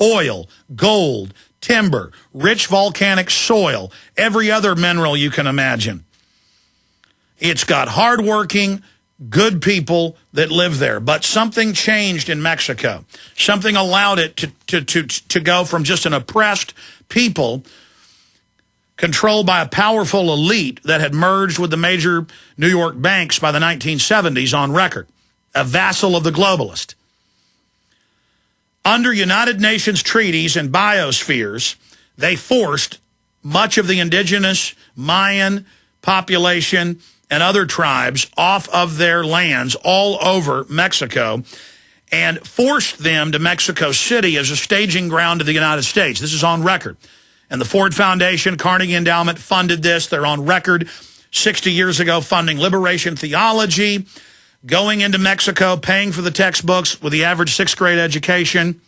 oil, gold, timber, rich volcanic soil, every other mineral you can imagine. It's got hardworking, good people that live there. But something changed in Mexico. Something allowed it to go from just an oppressed people controlled by a powerful elite that had merged with the major New York banks by the 1970s on record. A vassal of the globalist. Under United Nations treaties and biospheres, they forced much of the indigenous Mayan population and other tribes off of their lands all over Mexico and forced them to Mexico City as a staging ground of the United States. This is on record. And the Ford Foundation, Carnegie Endowment funded this. They're on record 60 years ago funding liberation theology, going into Mexico, paying for the textbooks with the average 6th grade education,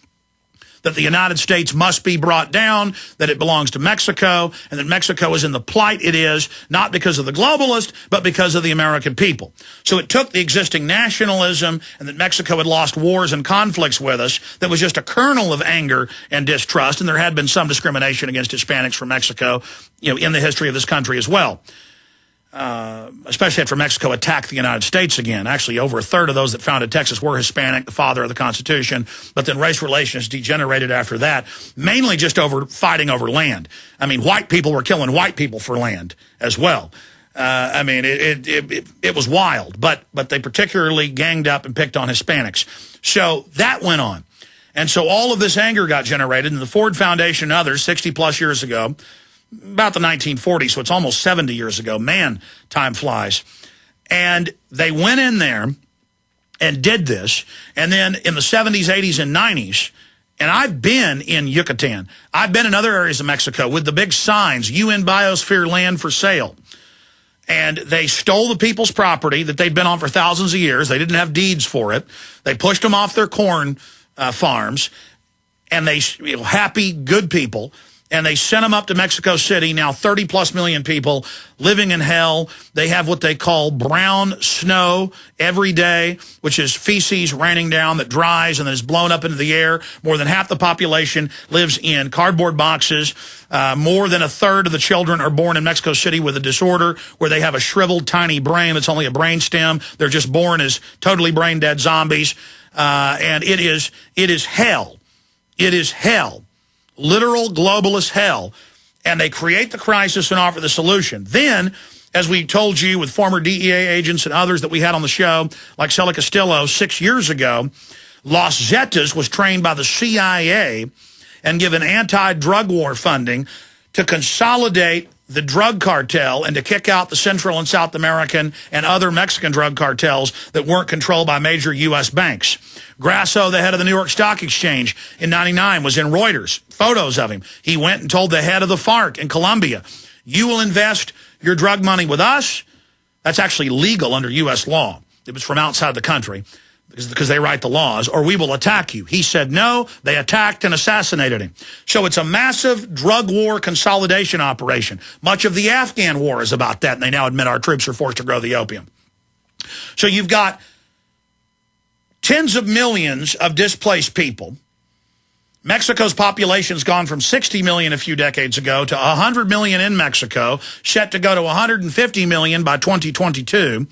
that the United States must be brought down, that it belongs to Mexico, and that Mexico is in the plight it is, not because of the globalist, but because of the American people. So it took the existing nationalism, and that Mexico had lost wars and conflicts with us, that was just a kernel of anger and distrust, and there had been some discrimination against Hispanics from Mexico, in the history of this country as well. Especially after Mexico attacked the United States again. Actually, over a third of those that founded Texas were Hispanic, the father of the Constitution. But then race relations degenerated after that, mainly just over fighting over land. I mean, white people were killing white people for land as well. I mean, it was wild. But they particularly ganged up and picked on Hispanics. So that went on. And so all of this anger got generated. And the Ford Foundation and others, 60-plus years ago, about the 1940s, so it's almost 70 years ago. Man, time flies. And they went in there and did this. And then in the 70s, 80s, and 90s, and I've been in Yucatan. I've been in other areas of Mexico with the big signs, UN Biosphere land for sale. And they stole the people's property that they'd been on for thousands of years. They didn't have deeds for it. They pushed them off their corn farms. And they, happy, good people. And they sent them up to Mexico City, now 30-plus million people living in hell. They have what they call brown snow every day, which is feces raining down that dries and then is blown up into the air. More than half the population lives in cardboard boxes. More than a third of the children are born in Mexico City with a disorder where they have a shriveled, tiny brain that's only a brain stem. They're just born as totally brain-dead zombies. And it is hell. It is hell. Literal globalist hell, and they create the crisis and offer the solution. Then, as we told you with former DEA agents and others that we had on the show, like Celia Castillo 6 years ago, Los Zetas was trained by the CIA and given anti-drug war funding to consolidate the drug cartel and to kick out the Central and South American and other Mexican drug cartels that weren't controlled by major U.S. banks. Grasso, the head of the New York Stock Exchange in '99, was in Reuters. Photos of him. He went and told the head of the FARC in Colombia, you will invest your drug money with us. That's actually legal under U.S. law. It was from outside the country because they write the laws, or we will attack you. He said no. They attacked and assassinated him. So it's a massive drug war consolidation operation. Much of the Afghan war is about that, and they now admit our troops are forced to grow the opium. So you've got tens of millions of displaced people. Mexico's population's gone from 60 million a few decades ago to 100 million in Mexico, set to go to 150 million by 2022.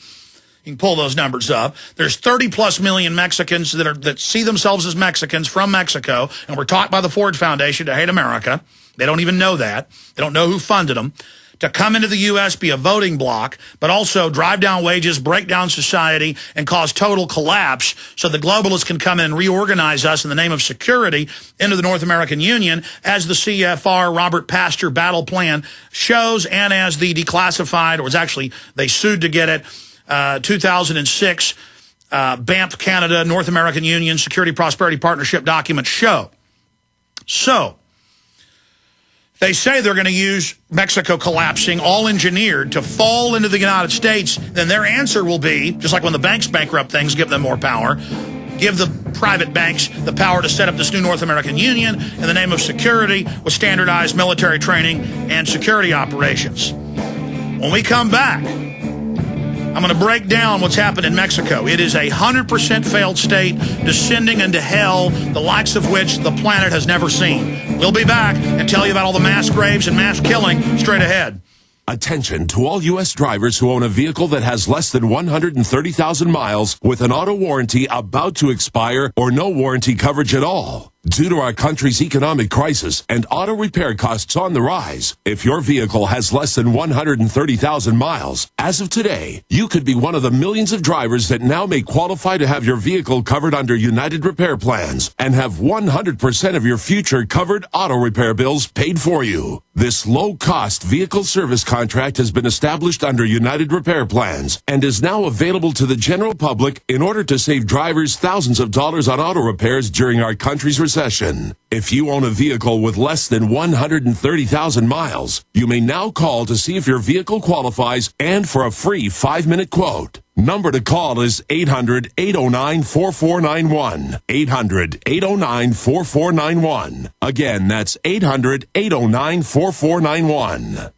You can pull those numbers up. There's 30-plus million Mexicans that see themselves as Mexicans from Mexico, and were taught by the Ford Foundation to hate America. They don't even know that. They don't know who funded them. To come into the U.S., be a voting bloc, but also drive down wages, break down society, and cause total collapse so the globalists can come in and reorganize us in the name of security into the North American Union, as the CFR Robert Pastor battle plan shows, and as the declassified, or was actually, they sued to get it, 2006 BAMP Canada North American Union Security Prosperity Partnership documents show. So they say they're going to use Mexico collapsing, all engineered, to fall into the United States. Then their answer will be, just like when the banks bankrupt things, give them more power. Give the private banks the power to set up this new North American Union in the name of security with standardized military training and security operations. When we come back, I'm going to break down what's happened in Mexico. It is a 100% failed state, descending into hell, the likes of which the planet has never seen. We'll be back and tell you about all the mass graves and mass killing straight ahead. Attention to all U.S. drivers who own a vehicle that has less than 130,000 miles with an auto warranty about to expire or no warranty coverage at all. Due to our country's economic crisis and auto repair costs on the rise, if your vehicle has less than 130,000 miles, as of today, you could be one of the millions of drivers that now may qualify to have your vehicle covered under United Repair Plans and have 100% of your future covered auto repair bills paid for you. This low-cost vehicle service contract has been established under United Repair Plans and is now available to the general public in order to save drivers thousands of dollars on auto repairs during our country's recession. If you own a vehicle with less than 130,000 miles, you may now call to see if your vehicle qualifies and for a free 5-minute quote. Number to call is 800-809-4491. 800-809-4491. Again, that's 800-809-4491.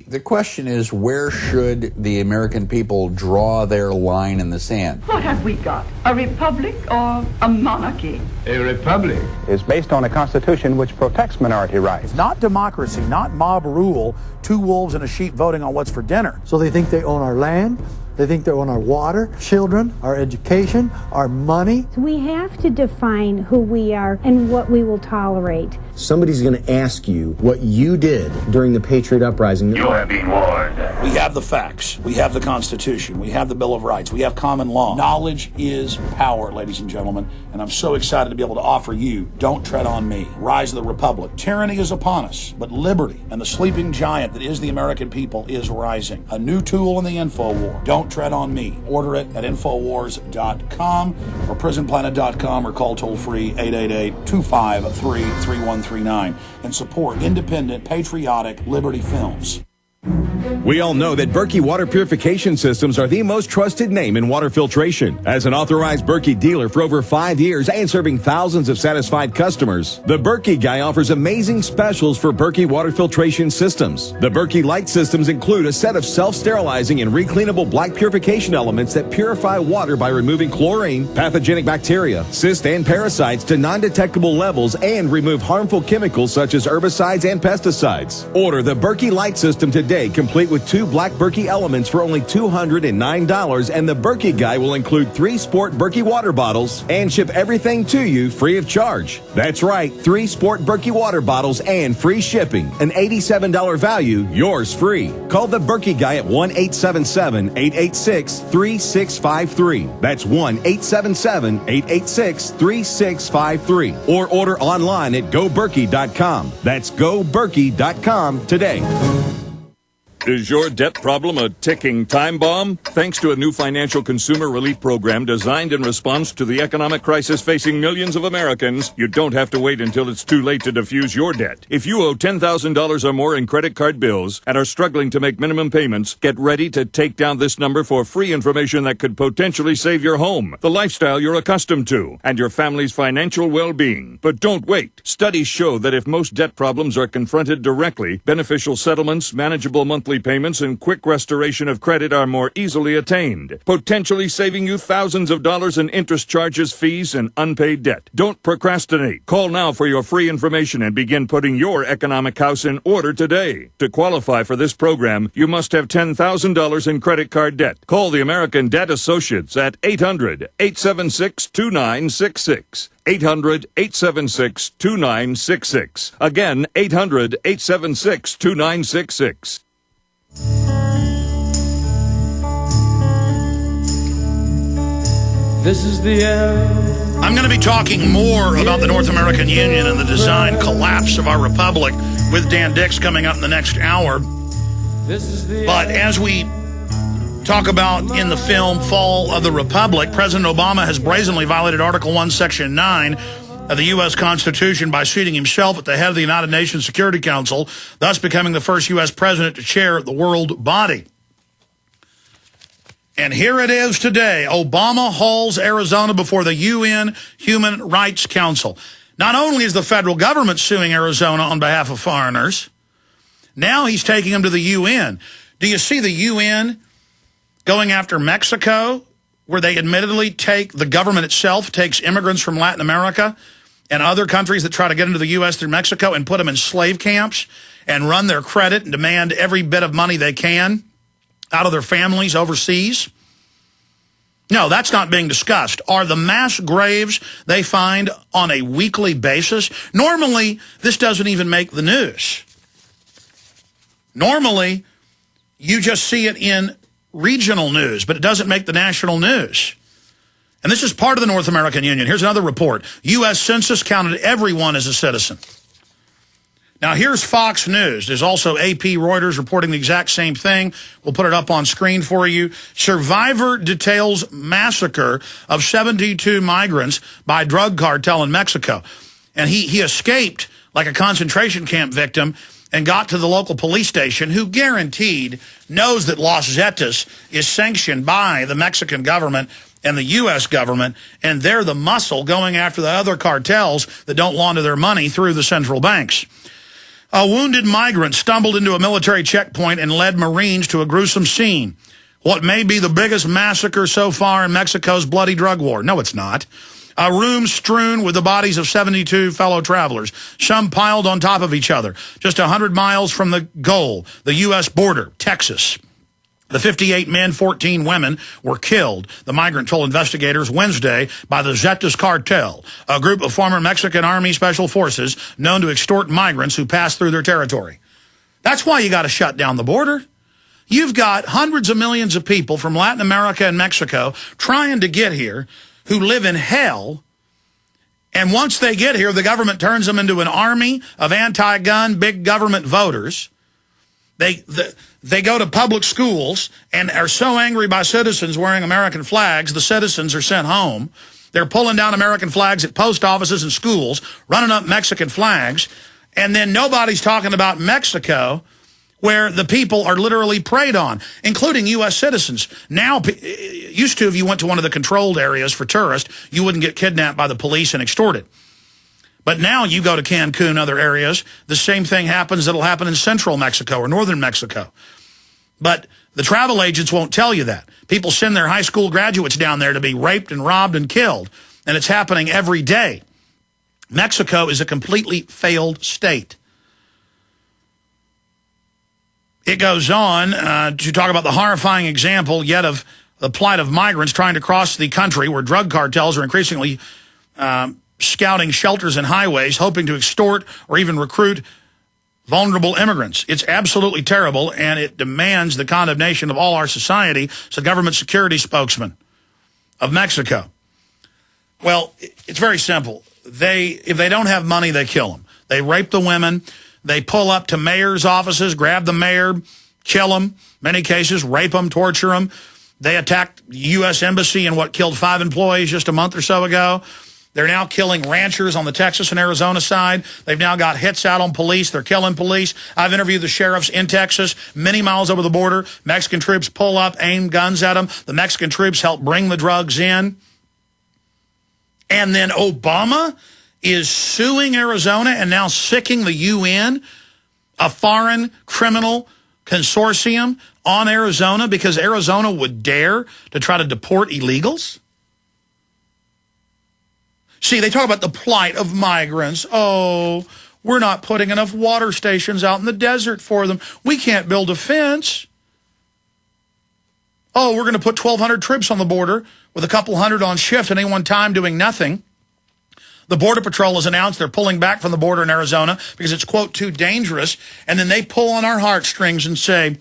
The question is, where should the American people draw their line in the sand? What have we got? A republic or a monarchy? A republic is based on a constitution which protects minority rights. Not democracy, not mob rule, two wolves and a sheep voting on what's for dinner. So they think they own our land, they think they own our water, children, our education, our money. We have to define who we are and what we will tolerate. Somebody's going to ask you what you did during the Patriot Uprising. You have been warned. We have the facts. We have the Constitution. We have the Bill of Rights. We have common law. Knowledge is power, ladies and gentlemen, and I'm so excited to be able to offer you Don't Tread on Me, Rise of the Republic. Tyranny is upon us, but liberty and the sleeping giant that is the American people is rising. A new tool in the info war. Don't Tread on Me. Order it at Infowars.com or PrisonPlanet.com or call toll-free 888-253-3139 and support independent, patriotic Liberty films. We all know that Berkey water purification systems are the most trusted name in water filtration. As an authorized Berkey dealer for over 5 years and serving thousands of satisfied customers, the Berkey Guy offers amazing specials for Berkey water filtration systems. The Berkey Light systems include a set of self-sterilizing and recleanable black purification elements that purify water by removing chlorine, pathogenic bacteria, cysts, and parasites to non-detectable levels and remove harmful chemicals such as herbicides and pesticides. Order the Berkey Light system today, complete with 2 black Berkey elements for only $209, and the Berkey Guy will include 3 sport Berkey water bottles and ship everything to you free of charge. That's right, 3 sport Berkey water bottles and free shipping. An $87 value, yours free. Call the Berkey Guy at 1-877-886-3653. That's 1-877-886-3653. Or order online at GoBerkey.com. That's GoBerkey.com today. Is your debt problem a ticking time bomb? Thanks to a new financial consumer relief program designed in response to the economic crisis facing millions of Americans, you don't have to wait until it's too late to defuse your debt. If you owe $10,000 or more in credit card bills and are struggling to make minimum payments, get ready to take down this number for free information that could potentially save your home, the lifestyle you're accustomed to, and your family's financial well-being. But don't wait. Studies show that if most debt problems are confronted directly, beneficial settlements, manageable monthly payments, and quick restoration of credit are more easily attained, potentially saving you thousands of dollars in interest charges, fees, and unpaid debt. Don't procrastinate. Call now for your free information and begin putting your economic house in order today. To qualify for this program, you must have $10,000 in credit card debt. Call the American Debt Associates at 800-876-2966. 800-876-2966. Again, 800-876-2966. This is the end. I'm going to be talking more about the North American Union and the design collapse of our republic with Dan Dix coming up in the next hour. But as we talk about in the film Fall of the Republic, President Obama has brazenly violated Article 1, Section 9 of the U.S. Constitution by seating himself at the head of the United Nations Security Council, thus becoming the first U.S. president to chair the world body. And here it is today. Obama hauls Arizona before the UN Human Rights Council. Not only is the federal government suing Arizona on behalf of foreigners, now he's taking them to the UN. Do you see the UN going after Mexico, where they admittedly the government itself takes immigrants from Latin America and other countries that try to get into the U.S. through Mexico and put them in slave camps and run their credit and demand every bit of money they can out of their families overseas. No, that's not being discussed. Are the mass graves they find on a weekly basis? Normally, this doesn't even make the news. Normally, you just see it in regional news, but it doesn't make the national news. And this is part of the North American Union. Here's another report. U.S. Census counted everyone as a citizen. Now, here's Fox News. There's also AP, Reuters reporting the exact same thing. We'll put it up on screen for you. Survivor details massacre of 72 migrants by drug cartel in Mexico. And he escaped like a concentration camp victim and got to the local police station, who guaranteed knows that Los Zetas is sanctioned by the Mexican government and the U.S. government, and they're the muscle going after the other cartels that don't launder their money through the central banks. A wounded migrant stumbled into a military checkpoint and led Marines to a gruesome scene. What may be the biggest massacre so far in Mexico's bloody drug war. No, it's not. A room strewn with the bodies of 72 fellow travelers, some piled on top of each other, just 100 miles from the goal, the U.S. border, Texas. The 58 men, 14 women were killed, the migrant told investigators Wednesday, by the Zetas cartel, a group of former Mexican Army Special Forces known to extort migrants who pass through their territory. That's why you got to shut down the border. You've got hundreds of millions of people from Latin America and Mexico trying to get here who live in hell. And once they get here, the government turns them into an army of anti-gun, big government voters. They go to public schools and are so angry by citizens wearing American flags, the citizens are sent home. They're pulling down American flags at post offices and schools, running up Mexican flags, and then nobody's talking about Mexico, where the people are literally preyed on, including U.S. citizens. Now, used to, if you went to one of the controlled areas for tourists, you wouldn't get kidnapped by the police and extorted. But now you go to Cancun, other areas, the same thing happens that'll happen in central Mexico or northern Mexico. But the travel agents won't tell you that. People send their high school graduates down there to be raped and robbed and killed, and it's happening every day. Mexico is a completely failed state. It goes on to talk about the horrifying example yet of the plight of migrants trying to cross the country, where drug cartels are increasingly scouting shelters and highways, hoping to extort or even recruit vulnerable immigrants. It's absolutely terrible, and it demands the condemnation of all our society, said government security spokesman of Mexico. Well, it's very simple. If they don't have money, they kill them. They rape the women. They pull up to mayor's offices, grab the mayor, kill them, many cases, rape them, torture them. They attacked the U.S. Embassy and what killed 5 employees just a month or so ago. They're now killing ranchers on the Texas and Arizona side. They've now got hits out on police. They're killing police. I've interviewed the sheriffs in Texas, many miles over the border. Mexican troops pull up, aim guns at them. The Mexican troops help bring the drugs in. And then Obama is suing Arizona and now sicking the UN, a foreign criminal consortium, on Arizona because Arizona would dare to try to deport illegals. See, they talk about the plight of migrants. Oh, we're not putting enough water stations out in the desert for them. We can't build a fence. Oh, we're going to put 1,200 troops on the border with a couple hundred on shift at any one time doing nothing. The Border Patrol has announced they're pulling back from the border in Arizona because it's, quote, too dangerous. And then they pull on our heartstrings and say,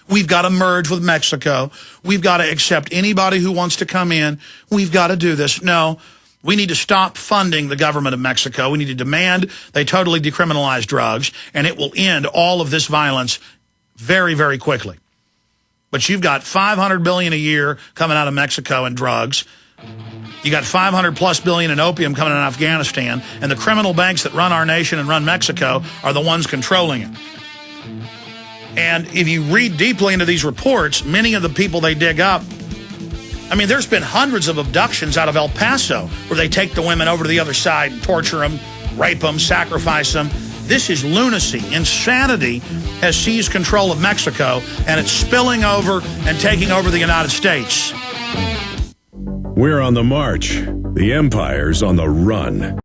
we've got to merge with Mexico. We've got to accept anybody who wants to come in. We've got to do this. No. We need to stop funding the government of Mexico. We need to demand they totally decriminalize drugs, and it will end all of this violence very, very quickly. But you've got $500 billion a year coming out of Mexico in drugs. You got $500+ billion in opium coming out of Afghanistan, and the criminal banks that run our nation and run Mexico are the ones controlling it. And if you read deeply into these reports, many of the people they dig up, I mean, there's been hundreds of abductions out of El Paso where they take the women over to the other side and torture them, rape them, sacrifice them. This is lunacy. Insanity has seized control of Mexico, and it's spilling over and taking over the United States. We're on the march. The empire's on the run.